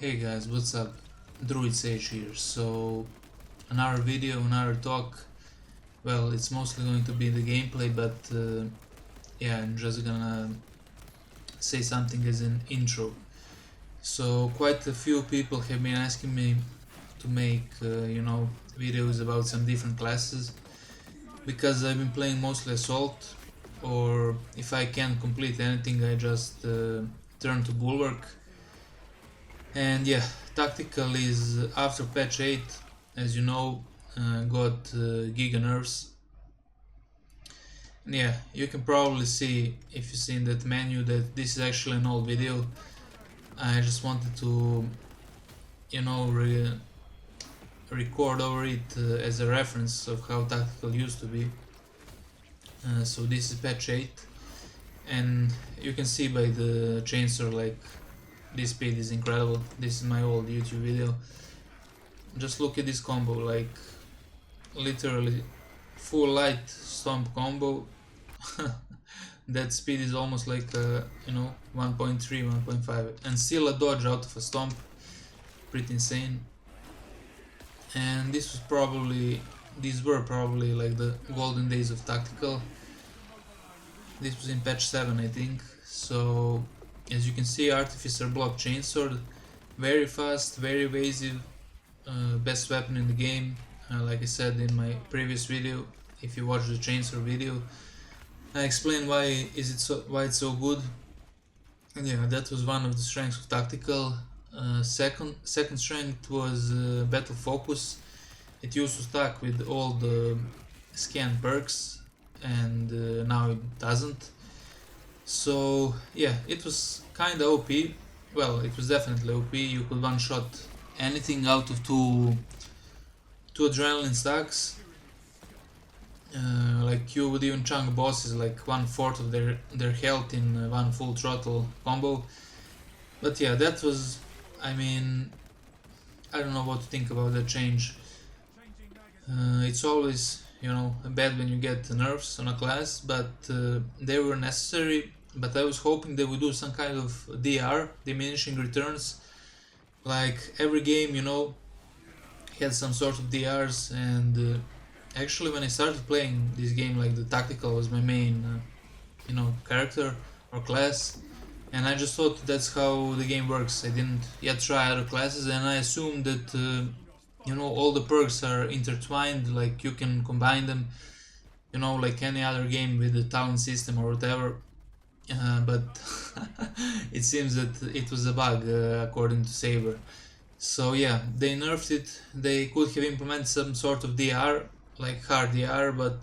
Hey guys, what's up? Druid Sage here. So, another video, another talk. Well, it's mostly going to be the gameplay, but yeah, I'm just gonna say something as an intro. So, quite a few people have been asking me to make, videos about some different classes because I've been playing mostly Assault, or if I can't complete anything, I just turn to Bulwark. And yeah, tactical is after patch 8, as you know, got giga nerfs. And yeah, you can probably see if you see in that menu that this is actually an old video. I just wanted to, record over it as a reference of how tactical used to be. So this is patch 8, and you can see by the chainsword, like, this speed is incredible. This is my old YouTube video. Just look at this combo, like literally full light stomp combo. That speed is almost like 1.3, 1.5, and still a dodge out of a stomp. Pretty insane. And these were probably like the golden days of tactical. This was in patch 7, I think. So as you can see, Artificer block chainsword, very fast, very evasive, best weapon in the game. Like I said in my previous video, if you watch the chainsword video, I explained why it's so good. And yeah, that was one of the strengths of tactical. Second strength was battle focus. It used to stack with all the scan perks, and now it doesn't. So yeah, it was kinda OP. Well, it was definitely OP. You could one-shot anything out of two adrenaline stacks. Like, you would even chunk bosses like 1/4 of their health in one full throttle combo. But yeah, that was, I mean, I don't know what to think about that change. It's always, bad when you get nerfs on a class, but they were necessary. But I was hoping they would do some kind of DR, diminishing returns. Like, every game, had some sort of DRs, and actually when I started playing this game, like, the tactical was my main, character or class, and I just thought that's how the game works. I didn't yet try other classes, and I assumed that all the perks are intertwined, like you can combine them, like any other game with the talent system or whatever. But it seems that it was a bug, according to Saber. So yeah, they nerfed it. They could have implemented some sort of DR, like hard DR, but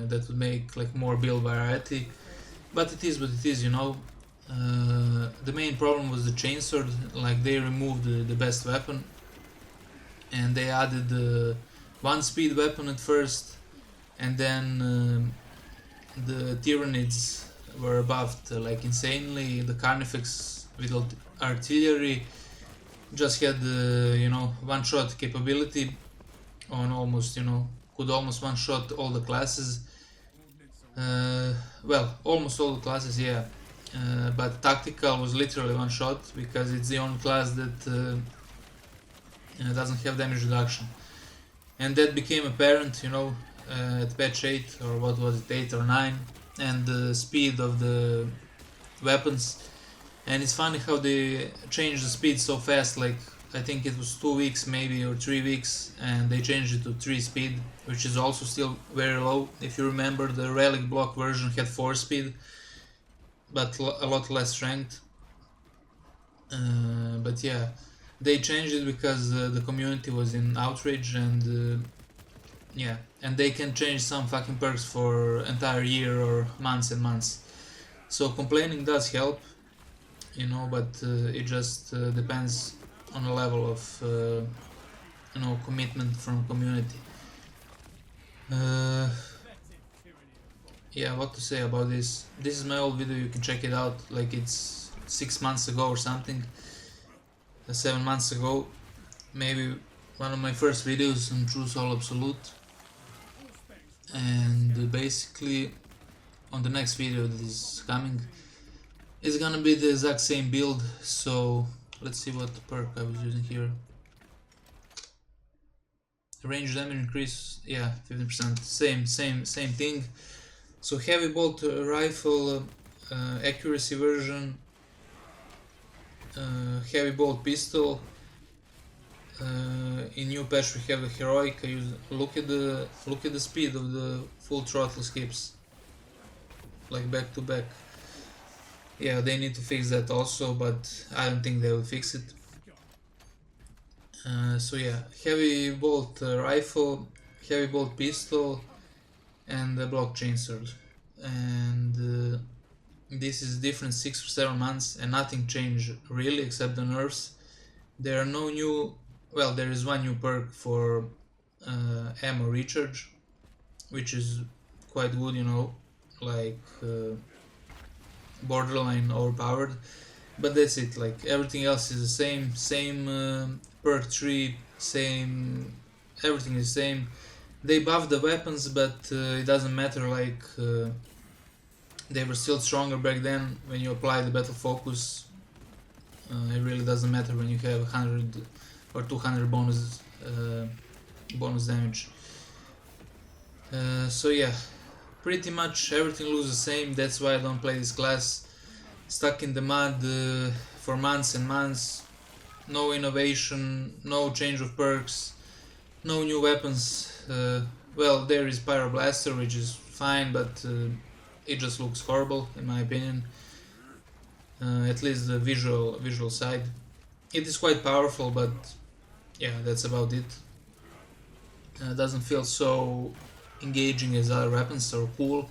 that would make like more build variety. But it is what it is, the main problem was the chainsword. Like, they removed the best weapon, and they added the one speed weapon at first, and then the Tyranids were buffed like insanely. The Carnifex with artillery just had one shot capability on almost, could almost one shot all the classes. Well, almost all the classes, yeah. But tactical was literally one shot, because it's the only class that doesn't have damage reduction. And that became apparent, at patch 8, or what was it, 8 or 9, and the speed of the weapons. And it's funny how they changed the speed so fast. Like, I think it was 2 weeks maybe, or 3 weeks, and they changed it to 3 speed, which is also still very low. If you remember, the relic block version had 4 speed, but a lot less strength. But yeah, they changed it because the community was in outrage, and yeah, and they can change some fucking perks for entire year or months and months. So complaining does help, but it just depends on a level of commitment from community. Yeah, what to say about this? This is my old video, you can check it out. Like, it's 6 months ago or something, 7 months ago, maybe one of my first videos on True Soul Absolute. And basically, on the next video that is coming, It's gonna be the exact same build, so let's see what perk I was using here. Range damage increase, yeah, 15%, same thing. So heavy bolt rifle, accuracy version, heavy bolt pistol. In new patch we have the heroic. Look at the speed of the full throttle skips, like back to back. Yeah, they need to fix that also, but I don't think they will fix it. So yeah, heavy bolt rifle, heavy bolt pistol, and the block chainsword. And this is different 6 or 7 months, and nothing changed really except the nerfs. There are no new. Well, there is one new perk for ammo recharge, which is quite good, you know, like borderline overpowered. But that's it. Like everything else is the same perk tree, same. Everything is the same. They buffed the weapons, but it doesn't matter. Like they were still stronger back then. When you apply the battle focus, it really doesn't matter when you have 100 or 200 bonus damage. So yeah, pretty much everything looks the same. That's why I don't play this class. Stuck in the mud for months and months. No innovation, no change of perks, no new weapons. Well, there is Pyroblaster, which is fine, but it just looks horrible in my opinion. At least the visual side. It is quite powerful, but yeah, that's about it. Doesn't feel so engaging as other weapons or cool.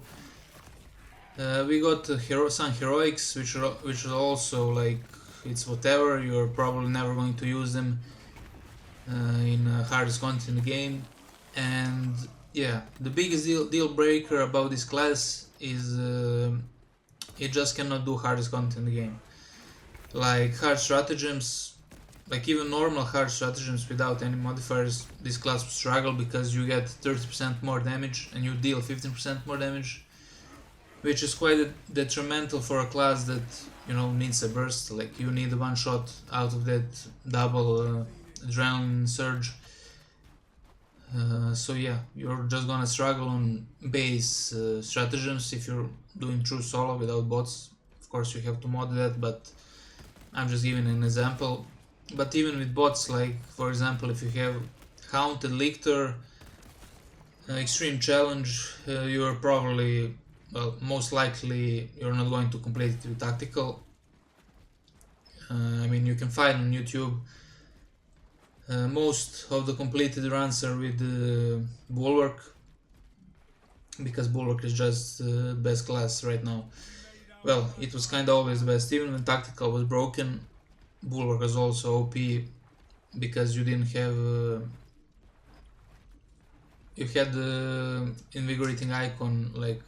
We got some heroics, which are also like, it's whatever. You're probably never going to use them in hardest content in the game. And yeah, the biggest deal breaker about this class is it just cannot do hardest content in the game. Like hard stratagems, like even normal hard stratagems without any modifiers, this class will struggle because you get 30% more damage and you deal 15% more damage, which is quite detrimental for a class that, you know, needs a burst. Like you need one shot out of that double adrenaline surge. So yeah, you're just gonna struggle on base stratagems if you're doing true solo without bots. Of course you have to mod that, but I'm just giving an example. But even with bots, like for example, if you have Haunted Lictor, Extreme Challenge, you are probably, well, most likely you're not going to complete it with tactical. I mean, you can find on YouTube. Most of the completed runs are with Bulwark, because Bulwark is just the best class right now. Well, it was kinda always the best. Even when tactical was broken, Bulwark was also OP, because you didn't have you had the invigorating icon like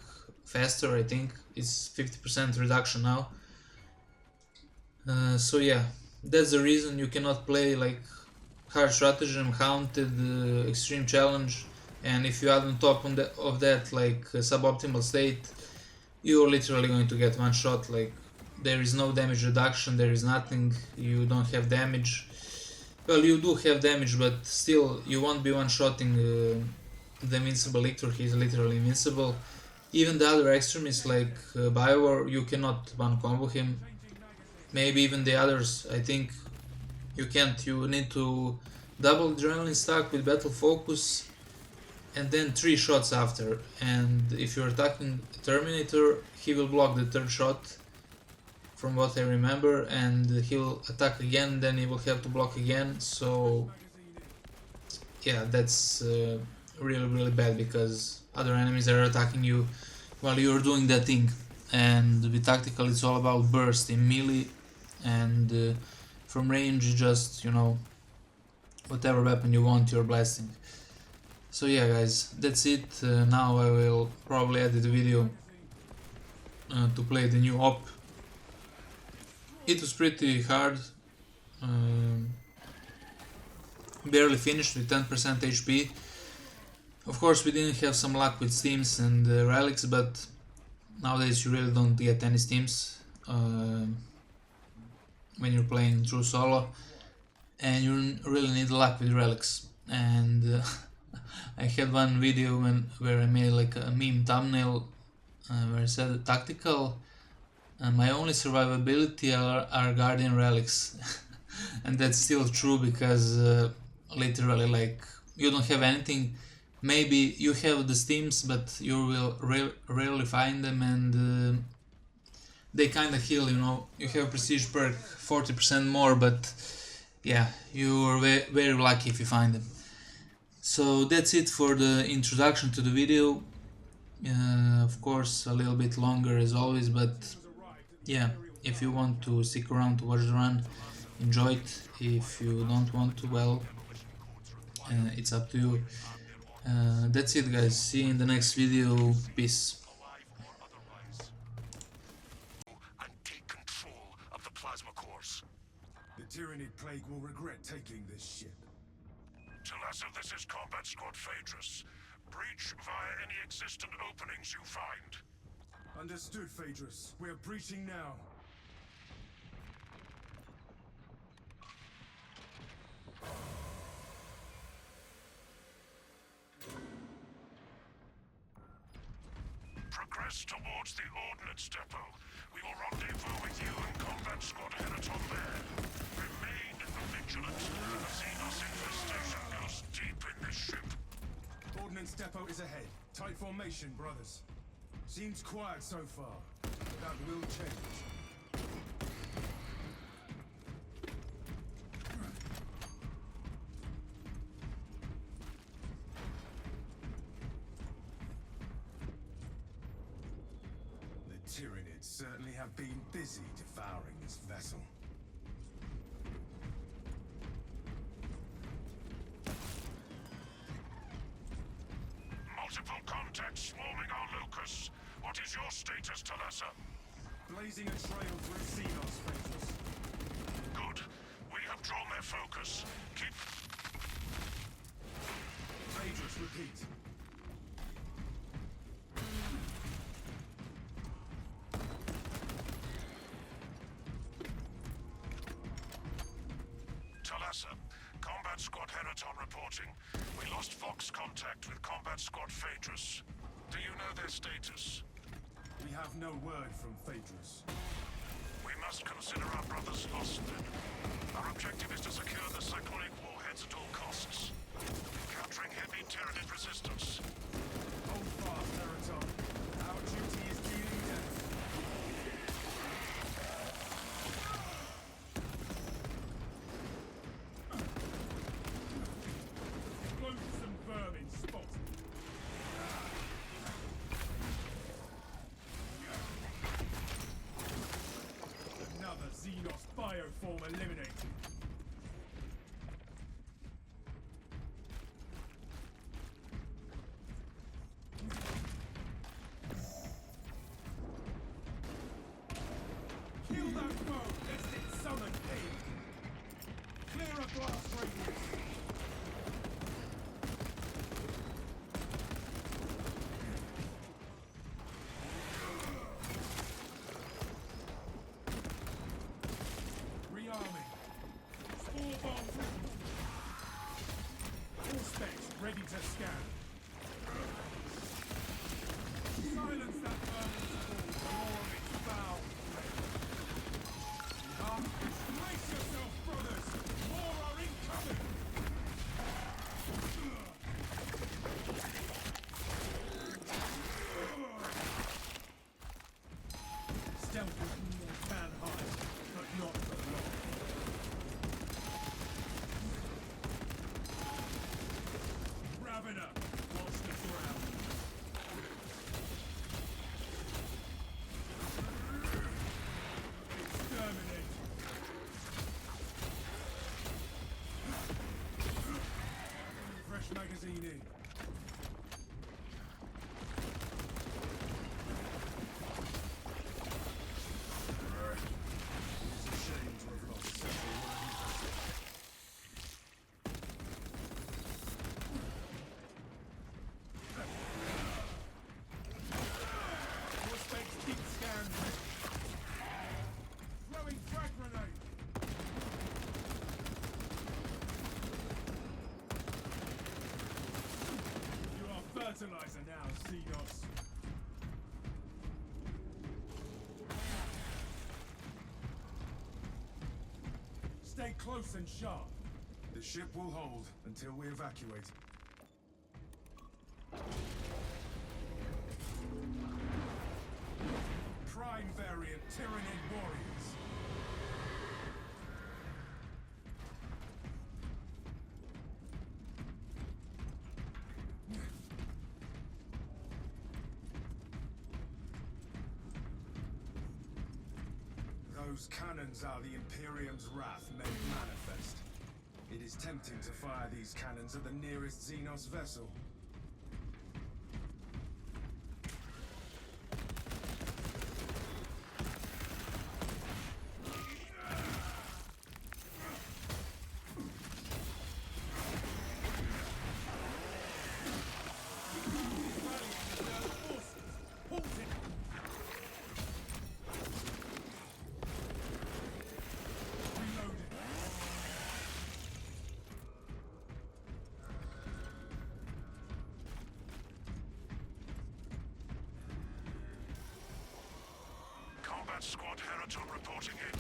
faster. I think it's 50% reduction now. So yeah, that's the reason you cannot play like hard stratagem, haunted, extreme challenge, and if you add on top of that like suboptimal state, you're literally going to get one shot. Like there is no damage reduction, there is nothing, you don't have damage. Well, you do have damage, but still you won't be one-shotting the invincible Lictor. He's literally invincible. Even the other extremists like Biowar, you cannot one-combo him. Maybe even the others, I think you can't. You need to double adrenaline stack with battle focus and then 3 shots after. And if you're attacking Terminator, he will block the 3rd shot, from what I remember, and he'll attack again, then he will have to block again. So yeah, that's really bad, because other enemies are attacking you while you're doing that thing. And with tactical it's all about burst in melee, and from range just, you know, whatever weapon you want you're blasting. So yeah guys, that's it. Now I will probably edit the video to play the new op. It was pretty hard, barely finished with 10% HP. Of course we didn't have some luck with steams and relics, but nowadays you really don't get any steams. when you're playing true solo, and you really need luck with relics. And I had one video where I made like a meme thumbnail where I said tactical. My only survivability are guardian relics, and that's still true because literally, like, you don't have anything. Maybe you have the steams, but you will rarely find them, and they kind of heal. You know, you have prestige perk 40% more, but yeah, you're very lucky if you find them. So that's it for the introduction to the video. Of course, a little bit longer as always, but yeah, if you want to stick around to watch the run, enjoy it. If you don't want to, well, it's up to you. That's it, guys. See you in the next video. Peace. The Tyranid Plague will regret taking this ship. Talassa, this is Combat Squad Phaedrus. Breach via any existent openings you find. Understood, Phaedrus. We are breaching now. Progress towards the Ordnance Depot. We will rendezvous with you and Combat Squad Henaton there. Remain vigilant. The Xenos infestation goes deep in this ship. Ordnance Depot is ahead. Tight formation, brothers. Seems quiet so far, but that will change. The Tyranids certainly have been busy devouring this vessel. Multiple contacts swarming our locus. What is your status, Talassa? Blazing a trail through Xenos, Phaedrus. Good. We have drawn their focus. Keep... Phaedrus, repeat. Talassa, Combat Squad Henaton reporting. We lost Fox contact with Combat Squad Phaedrus. Do you know their status? We have no word from Phaedrus. We must consider our brothers lost then. Our objective is to secure the cyclonic warheads at all costs. Encountering heavy Tyranid resistance. Hold fast, Henaton. Our duty is dealing death. Loathsome vermin spotted. Another Xenos bioform eliminated. Kill that foe, lest it summon pain. Clear a blast radius. Rearming. Spore bomb written. All specs ready to scan. Silence that vermin spore for more of its foul flesh. Brace yourself, brothers! More are incoming! Stealth can hide, but not for long. Ravener, fertilizer now, Xenos. Stay close and sharp. The ship will hold until we evacuate. Prime variant Tyranid warriors. Those cannons are the Imperium's wrath made manifest. It is tempting to fire these cannons at the nearest Xenos vessel. Combat Squad Heraton reporting in.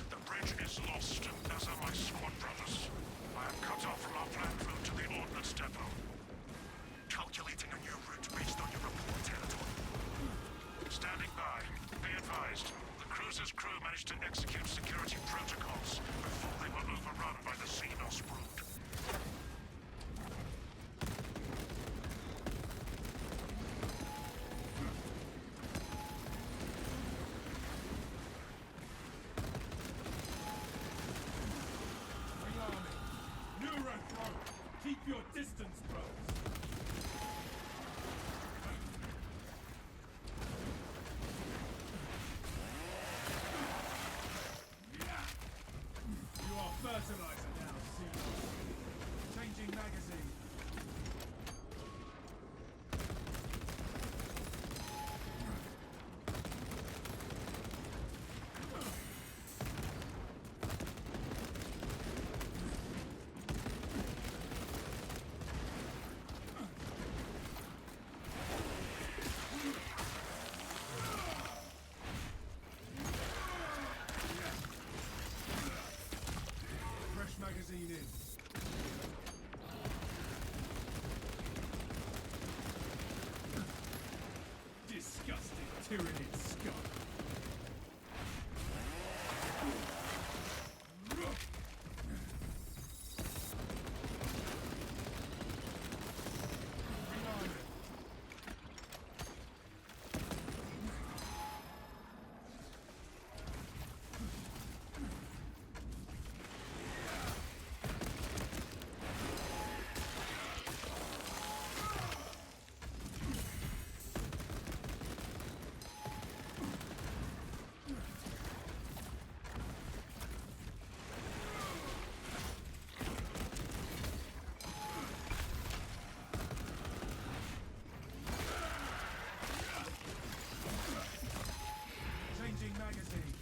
The bridge is lost, as are my squad brothers. I am cut off from our planned route to the Ordnance Depot. Calculating a new route based on your report, Heraton. Standing by. Be advised. The cruiser's crew managed to execute security protocols before they were overrun by the Xenos brood. Keep your distance, bros! You are fertilizer now, Xenos. Changing magazine. Magazine in. Disgusting Tyranid scum. Changing magazine.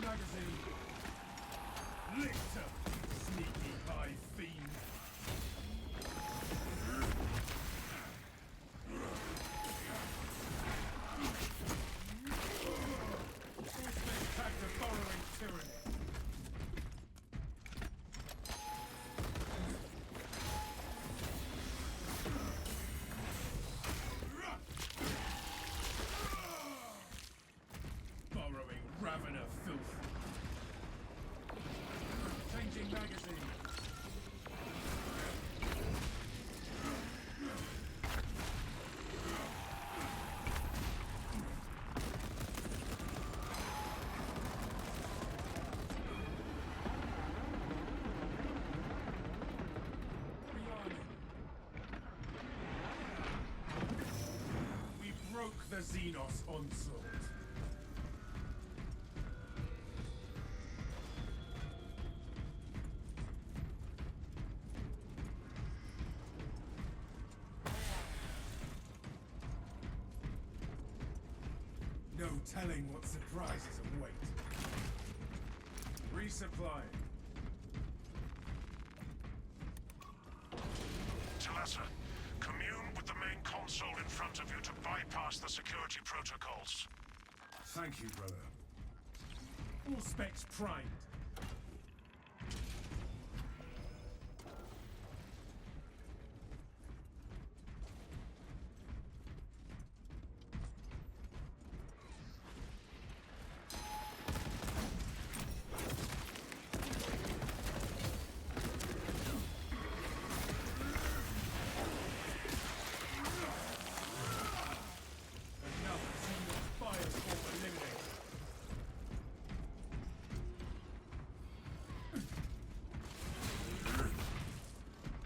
Magazine. Licked up, sneaky high fiend. Suspect tagged a borrowing tyranny. Borrowing Ravener filth. Changing magazine. Xenos onslaught. No telling what surprises await. Resupply. Talassa, commune with the main console in front of you to bypass the security protocols. Thank you, brother. All specs primed. Another Xenos firestorm eliminated.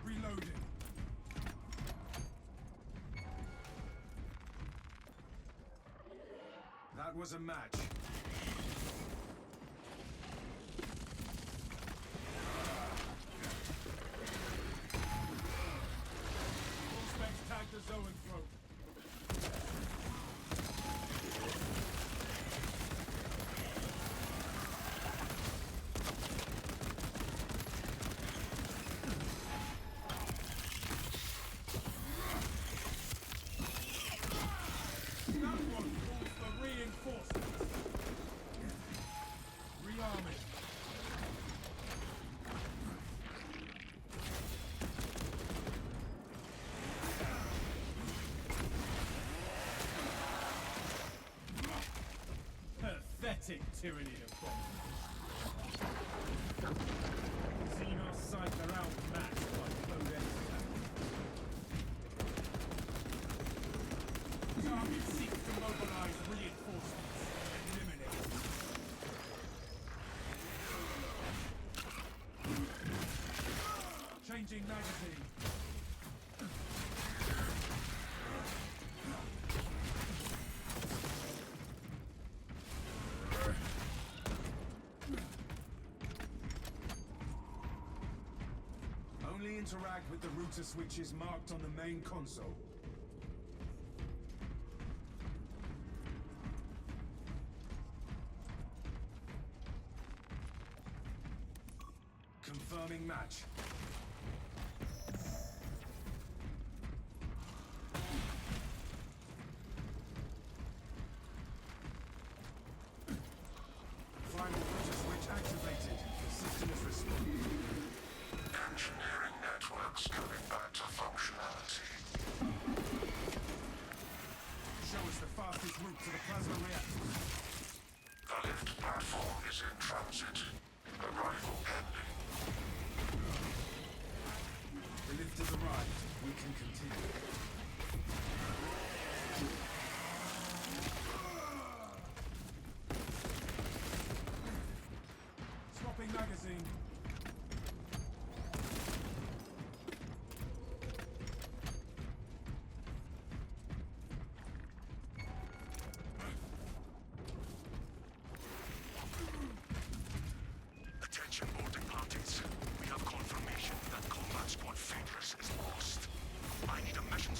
Reloading. That was a match. All specs tagged the Zoanthrope. That one calls for reinforcements. Rearming. Pathetic tyranny of bombs. Xenos sight are outmatched by Codex. Target seeks to mobilize reinforcements. Eliminate. Changing magazine. Only interact with the router switches marked on the main console. Confirming match. Final router switch activated. The system is responding. Engineering networks coming back to functionality. Show us the fastest route to the plasma reactor. The lift platform is in transit. Arrival pending. The lift has arrived. We can continue. Swapping magazine. Attention boarding parties. We have confirmation that Combat Squad Phaedrus is lost. I need a mission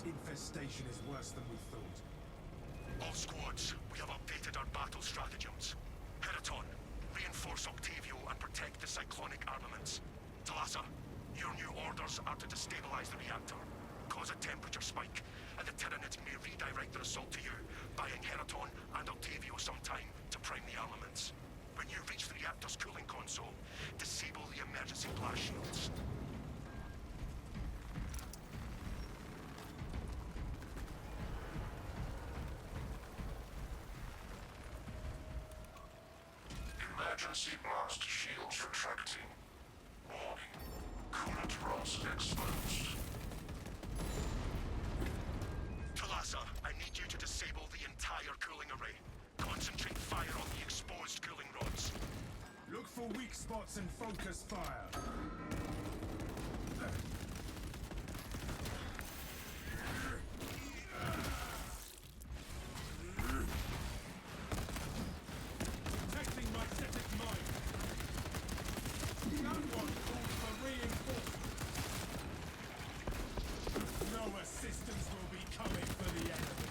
This infestation is worse than we thought. All squads, we have updated our battle stratagems. Heraton, reinforce Octavio and protect the cyclonic armaments. Talassa, your new orders are to destabilize the reactor, cause a temperature spike, and the Tyranids may redirect their assault to you, buying Heraton and Octavio some time to prime the armaments. When you reach the reactor's cooling console, disable the emergency blast shields. Emergency blast shields retracting. Warning. Coolant rods exposed. Talassa, I need you to disable the entire cooling array. Concentrate fire on the exposed cooling rods. Look for weak spots and focus fire. Protecting my septic mine. That one calls for reinforcement. No assistance will be coming for the enemy.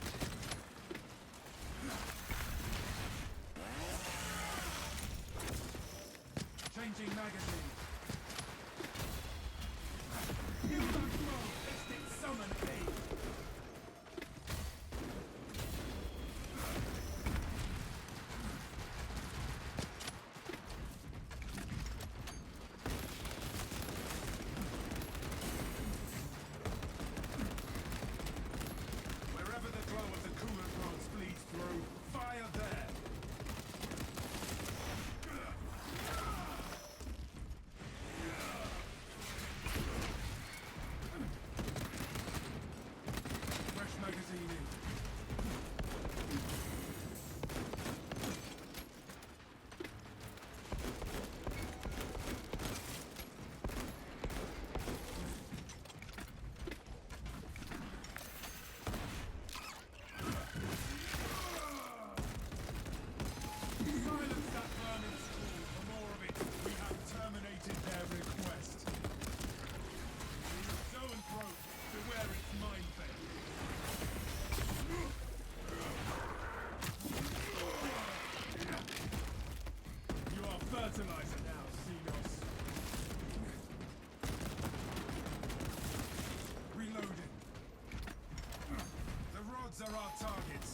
Changing magazine. Kill that foe, lest it summon aid. Wherever the glow of the coolant rods bleeds through, fire there. Fresh magazine in. Silence that vermin school. For more of it, we have terminated their request. Zoanthrope, beware its minefield. You are fertilizer now, Xenos. Reloading. The rods are our targets.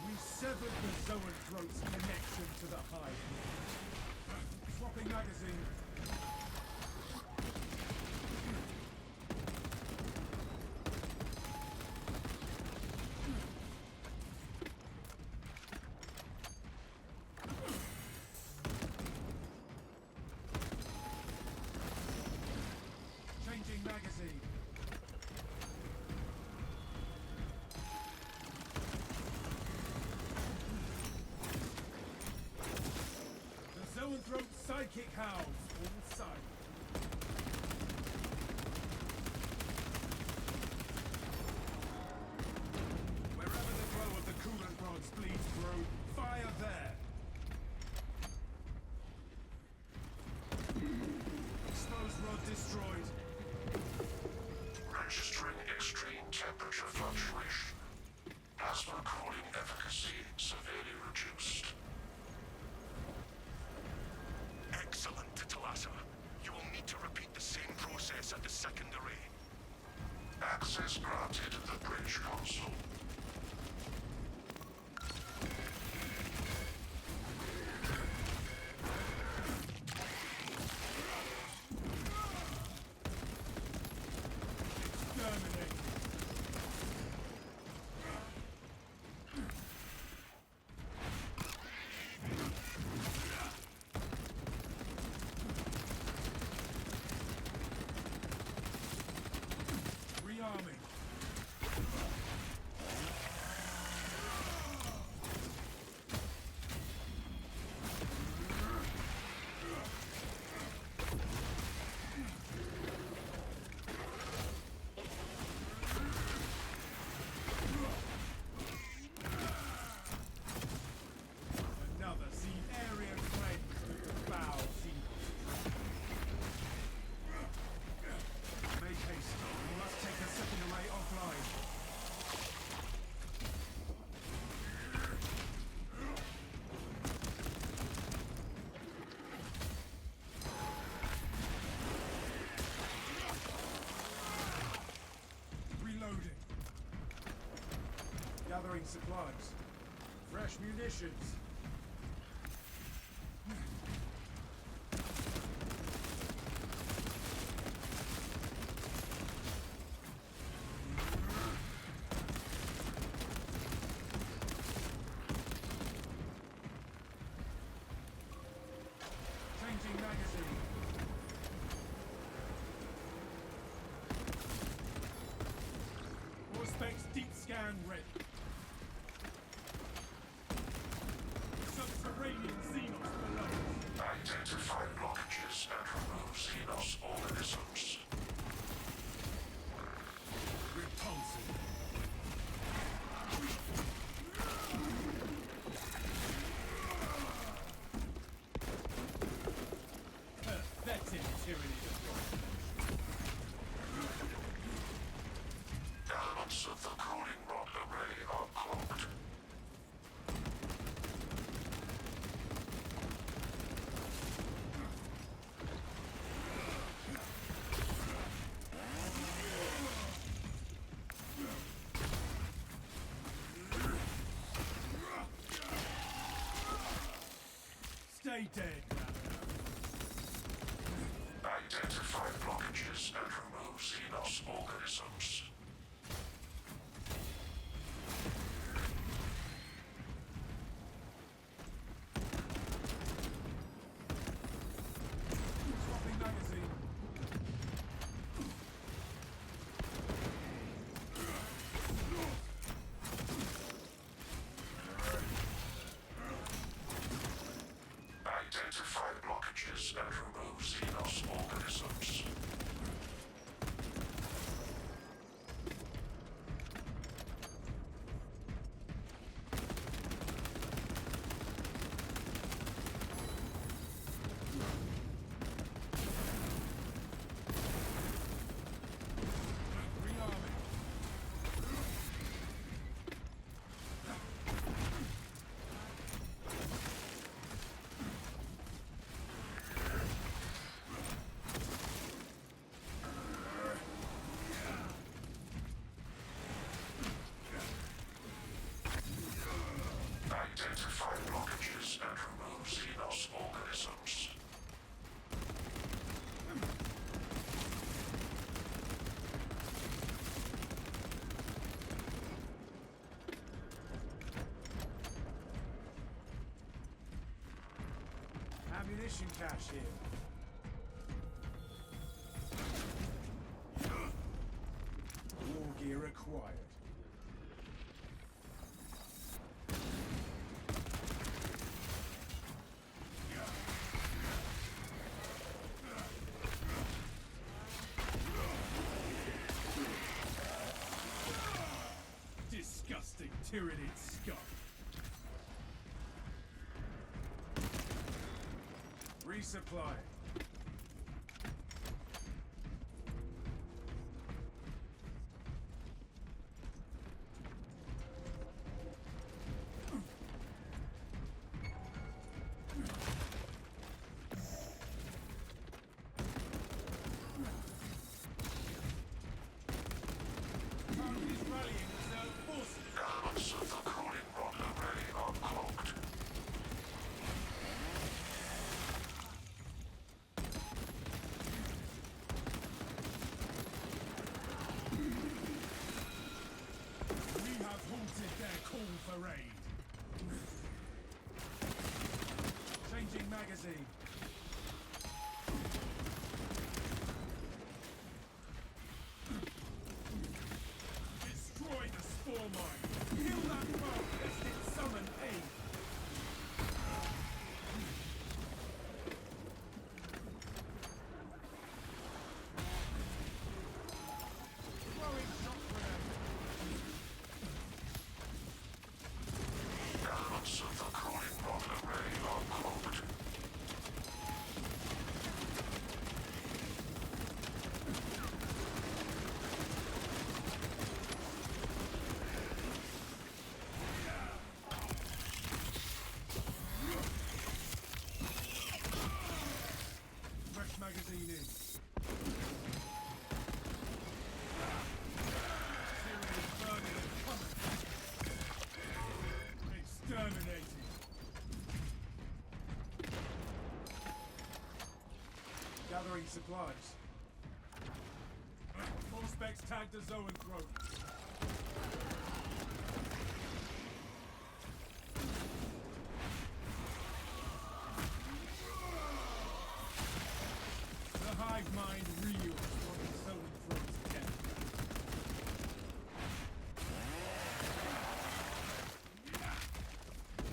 We severed the Zoanthrope's connection to the hive. Swapping magazine. Changing magazine. The Zoanthrope psychic hounds in sight. Wherever the glow of the coolant rods bleeds through, fire there. Exposed rod destroyed. Registering extreme temperature fluctuation. Plasma cooling efficacy severely reduced. Excellent, Talassa. You will Throwing supplies. Fresh munitions. Changing magazine. Prospects deep scan ready. Subterranean Xenos below. Identify blockages and remove Xenos organisms. Repulsive. Pathetic tyranny deployed. Elements of the cooling rod array are cloaked. Stay dead, Identify blockages and remove Xenos organisms. Swapping magazine. Identify blockages and remove Xenos organisms. Rearming. Identify blockages and remove Xenos organisms. Ammunition cache here. War gear acquired. Disgusting tyrannid scum. Resupply. Target is rallying reserve forces. Elements of the cooling rod array are cloaked. We have halted their call for aid. Changing magazine. Destroy the spore mine. Kill that foe lest it summon aid. Throwing shock grenade. Elements of the cooling rod array are cloaked. gathering supplies. All specs tagged as Zoanthrope. The hive mind reels from Zoanthrope's death.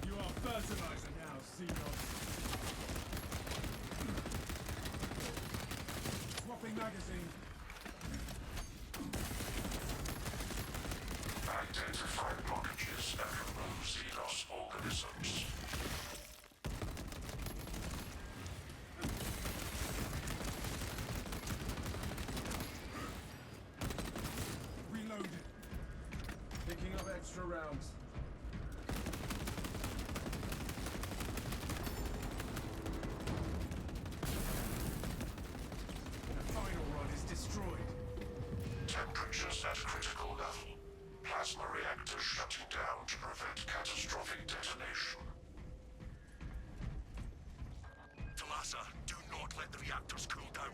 You are fertilizer now, Xenos. Swapping magazine. Identify blockages and remove Xenos organisms. Reloaded. Picking up extra rounds. The final run is destroyed. Temperatures at critical level. Plasma reactors shutting down to prevent catastrophic detonation. Talassa, do not let the reactors cool down.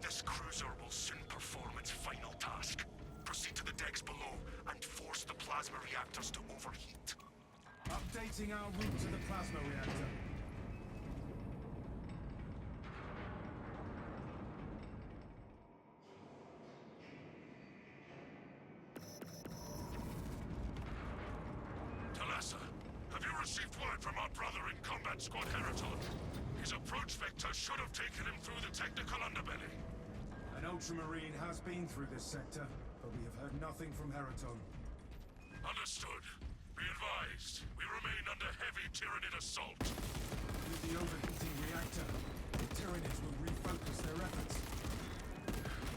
This cruiser will soon perform its final task. Proceed to the decks below and force the plasma reactors to overheat. Updating our route to the plasma reactor. Talassa, have you received word from our brother in Combat Squad Heraton? His approach vector should have taken him through the technical underbelly. An Ultramarine has been through this sector, but we have heard nothing from Heraton. Understood. Be advised, we remain under heavy Tyranid assault. With the overheating reactor, the Tyranids will refocus their efforts.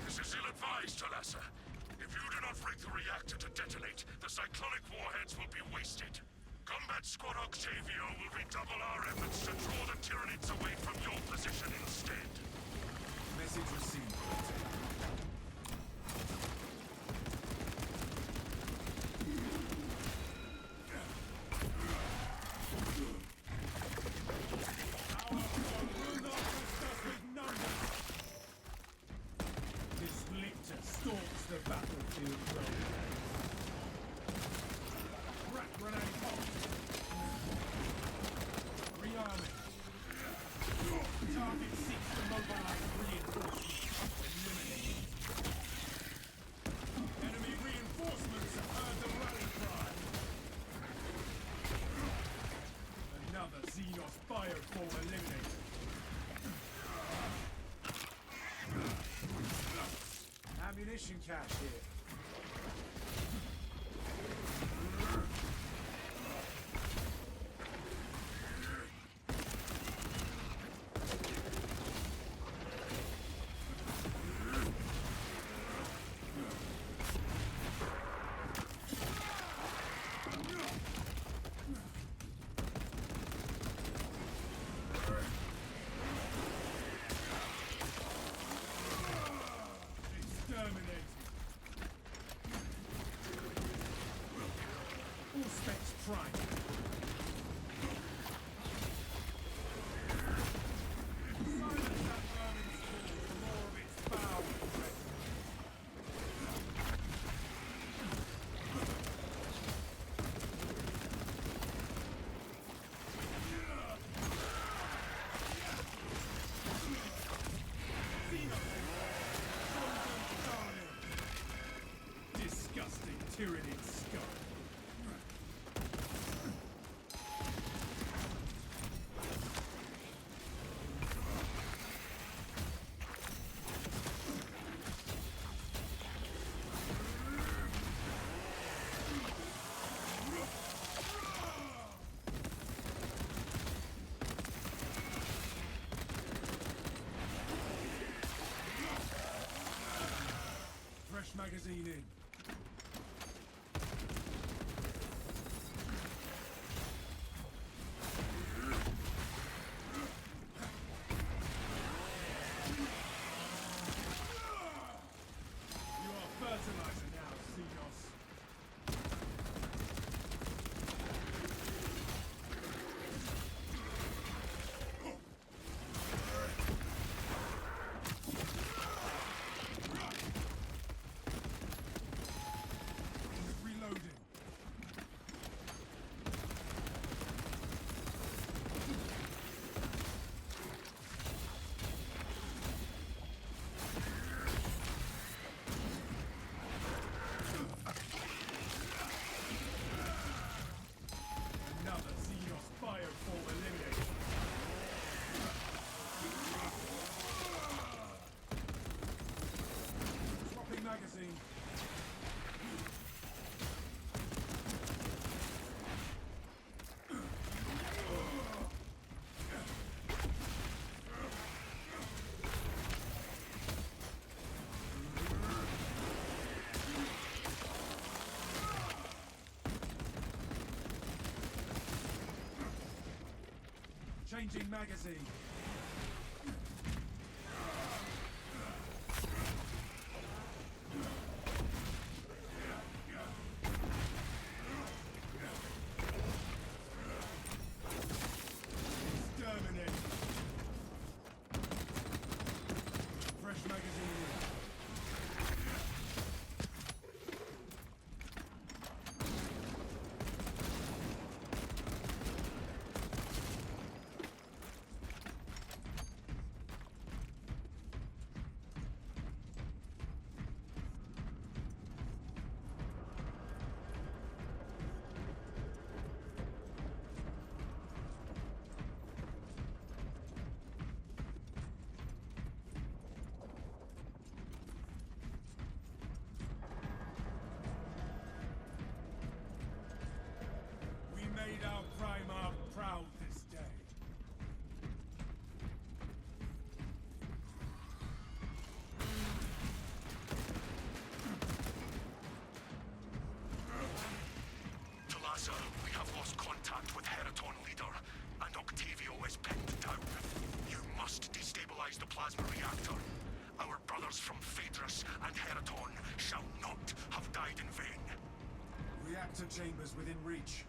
This is ill-advised, Talassa. If you do not rig the reactor to detonate, the cyclonic warheads will be wasted. Combat Squad Octavio will redouble our efforts to draw the Tyranids away from your position instead. Message received. Our squad will not trust us with numbers. This lictor stalks the battlefield road. Crack grenade box. Rearming. Target seeks to mobilize reinforcements. Eliminated. Enemy reinforcements have heard the rally cry. Another Xenos bioform eliminated. Ammunition cache here. Exterminated. All specs prime. Silence that vermin's call for more of its foul breath. Disgusting Tyranid scum. Fresh magazine in. You are fertilizer now, Xenos. Changing magazine. Exterminate. Fresh magazine. We made our Primarch proud this day. Talasa, we have lost contact with Heraton leader, and Octavio is pinned down. You must destabilize the plasma reactor. Our brothers from Phaedrus and Heraton shall not have died in vain. Reactor chambers within reach.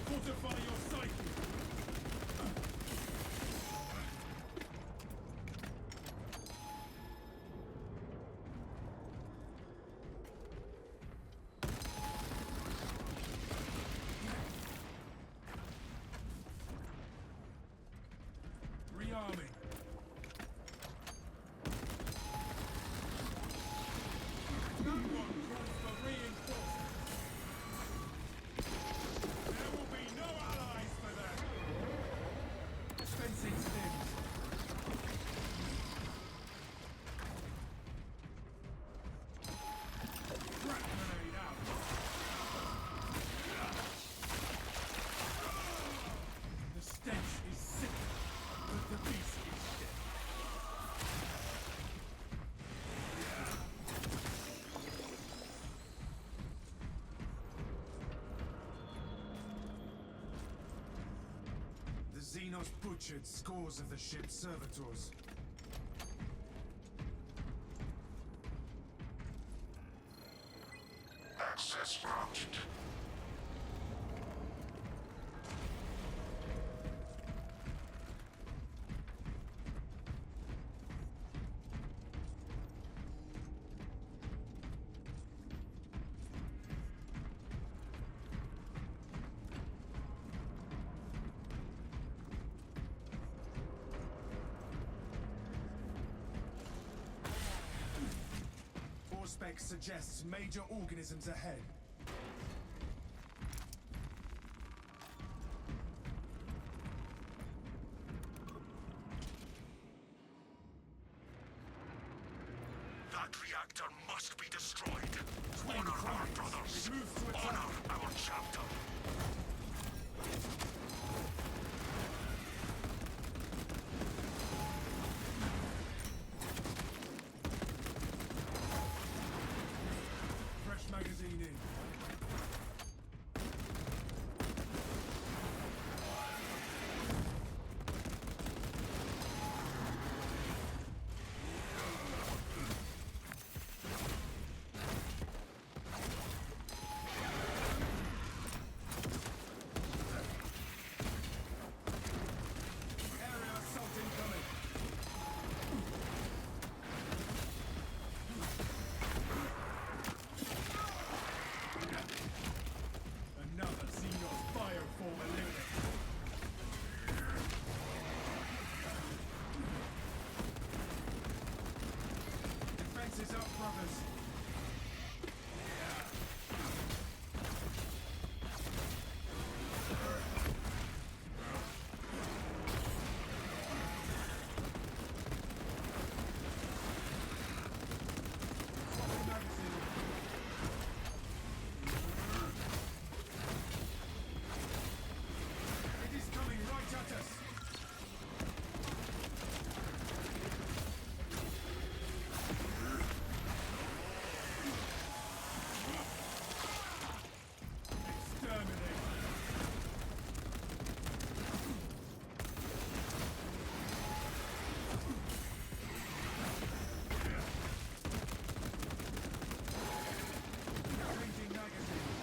Fortify your psyche! Rearming. No one calls for reinforcements. There will be no allies for them. Dispensing stims. Crack grenade out. The stench is sick, but the beast is dead. The Xenos butchered scores of the ship's servitors. Access granted. Auspex suggests major organisms ahead. That reactor must be destroyed. Twin Honor our crimes. brothers. It moves to attack. Honor our chapter. Fresh magazine in. Defenses up, brothers. It is coming right at us. Exterminate. Changing magazine.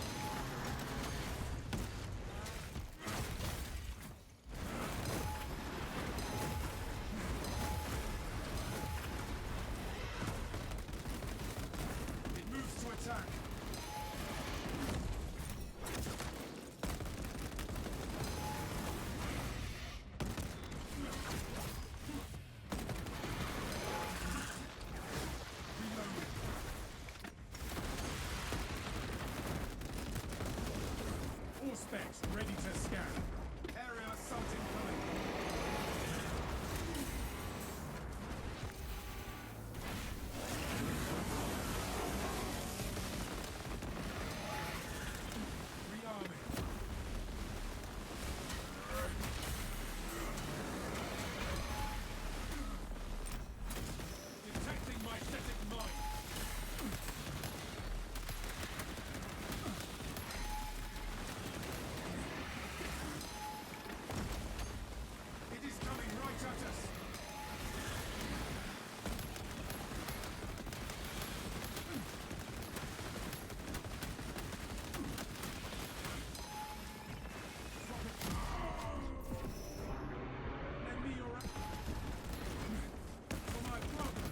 It moves to attack. Reloading. All specs ready to scan. Aerial assault incoming. Rearming. Detecting my static mine. It is coming right at us. Lend me your for my brother.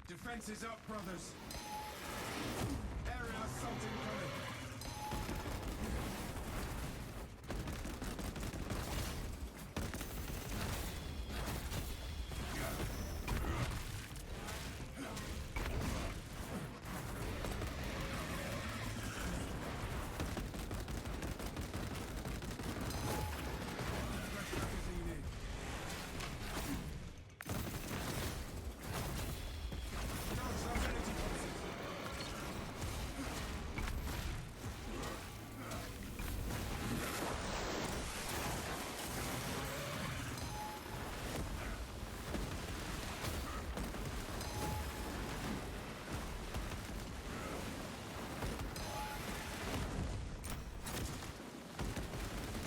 Defenses up, brothers. Area assault incoming. Fresh magazine in. Charge those energy pulses.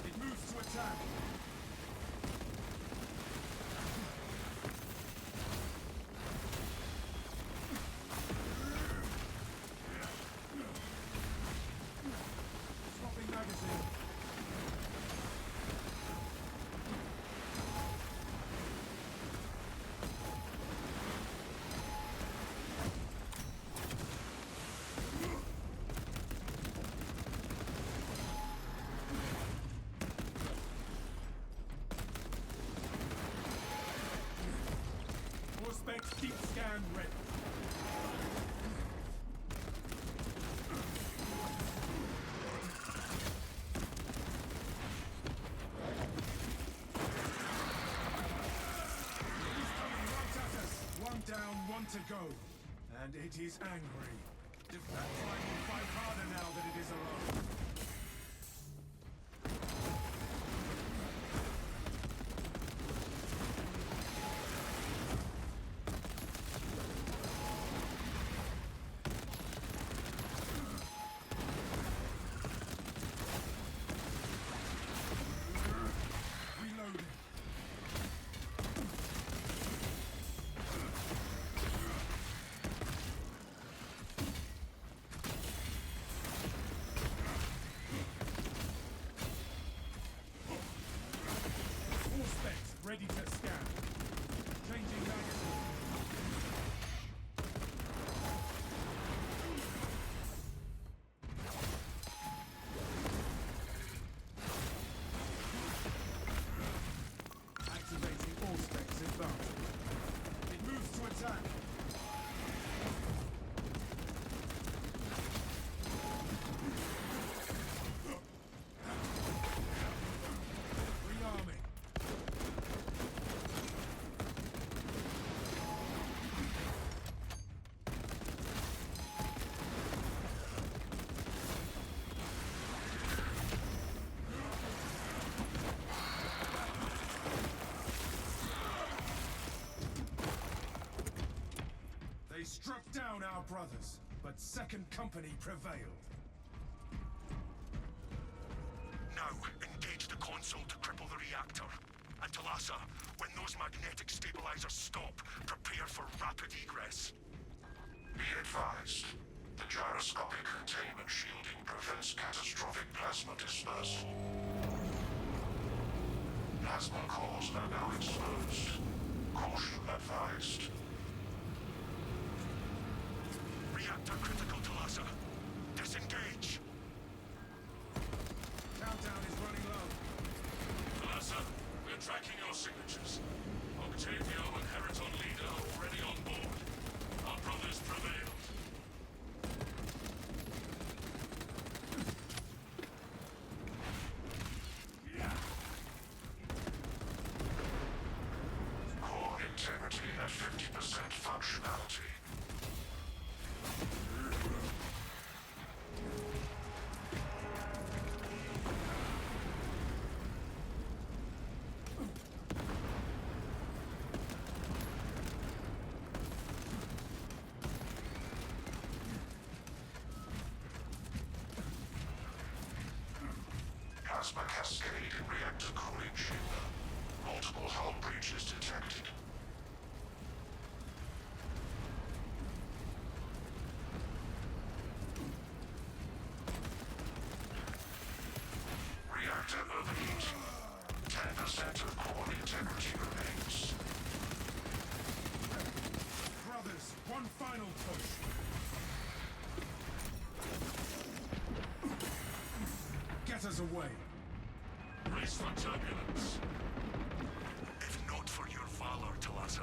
It moves to attack. Swapping magazine. All specs deep scan ready. He's coming right at us. One down, one to go. And it is angry. That tribe will fight harder now that it is alone. Reloading. down our brothers, but Second Company prevailed. Now, engage the console to cripple the reactor. And Talassa, when those magnetic stabilizers stop, prepare for rapid egress. Be advised. The gyroscopic containment shielding prevents catastrophic plasma dispersal. Plasma cores are now exposed. Caution advised. Reactor critical, Talassa. Disengage. Countdown is running low. Talassa, we're tracking your signatures. Octavio and Heriton Leader are already on board. Our brothers prevailed. Core integrity at 50% functionality. Plasma cascade in reactor cooling chamber. Multiple hull breaches detected. Reactor overheating. 10% of core integrity remains. Brothers, one final push. Get us away. Brace for turbulence. If not for your valor, Talassa.